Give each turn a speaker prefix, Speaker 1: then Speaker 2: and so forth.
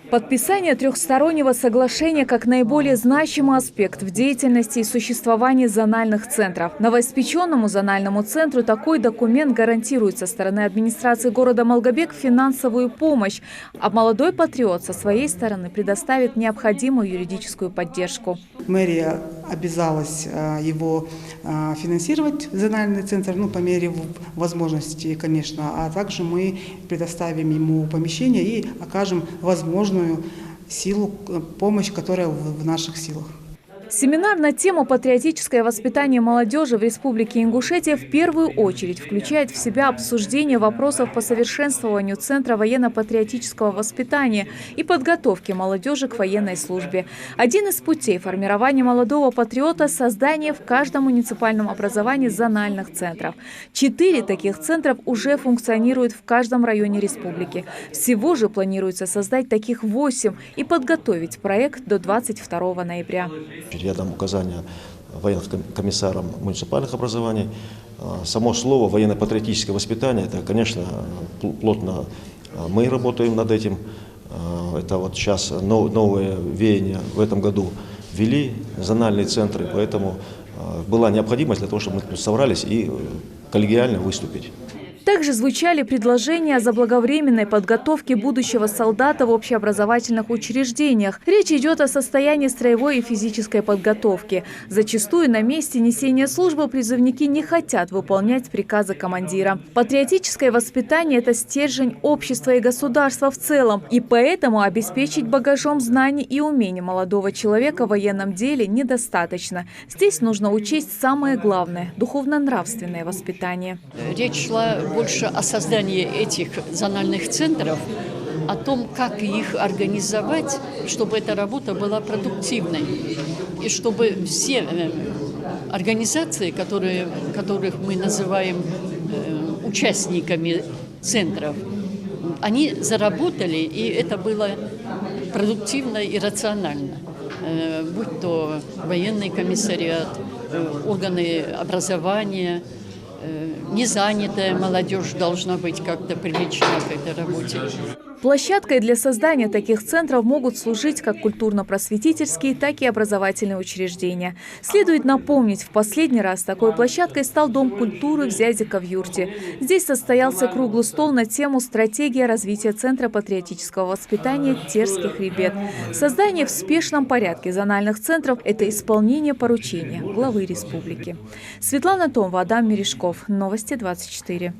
Speaker 1: Подписание трехстороннего соглашения как наиболее значимый аспект в деятельности и существовании зональных центров. Новоиспеченному зональному центру такой документ гарантирует со стороны администрации города Малгобек финансовую помощь, а молодой патриот со своей стороны предоставит необходимую юридическую поддержку.
Speaker 2: Мэрия обязалась его финансировать, зональный центр, по мере возможности, конечно, а также мы предоставим ему помещение и окажем возможную силу, помощь, которая в наших силах.
Speaker 1: Семинар на тему «Патриотическое воспитание молодежи в Республике Ингушетия» в первую очередь включает в себя обсуждение вопросов по совершенствованию Центра военно-патриотического воспитания и подготовки молодежи к военной службе. Один из путей формирования молодого патриота – создание в каждом муниципальном образовании зональных центров. 4 таких центров уже функционируют в каждом районе республики. Всего же планируется создать таких 8 и подготовить проект до 22 ноября.
Speaker 3: Я дам указания военным комиссарам муниципальных образований. Само слово «военно-патриотическое воспитание» – это, конечно, плотно мы работаем над этим. Это вот сейчас новые веяния в этом году ввели зональные центры, поэтому была необходимость для того, чтобы мы собрались и коллегиально выступить.
Speaker 1: Также звучали предложения о заблаговременной подготовке будущего солдата в общеобразовательных учреждениях. Речь идет о состоянии строевой и физической подготовки. Зачастую на месте несения службы призывники не хотят выполнять приказы командира. Патриотическое воспитание – это стержень общества и государства в целом. И поэтому обеспечить багажом знаний и умений молодого человека в военном деле недостаточно. Здесь нужно учесть самое главное – духовно-нравственное воспитание.
Speaker 4: Речь шла больше о создании этих зональных центров, о том, как их организовать, чтобы эта работа была продуктивной. И чтобы все организации, которых мы называем участниками центров, они заработали, и это было продуктивно и рационально. Будь то военный комиссариат, органы образования, незанятая молодежь должна быть как-то привлечена к этой работе.
Speaker 1: Площадкой для создания таких центров могут служить как культурно-просветительские, так и образовательные учреждения. Следует напомнить, в последний раз такой площадкой стал Дом культуры в Зязиково-Юрте. Здесь состоялся круглый стол на тему «Стратегия развития Центра патриотического воспитания Терских ребят». Создание в спешном порядке зональных центров – это исполнение поручения главы республики. Светлана Томова, Адам Мережков. Новости 24.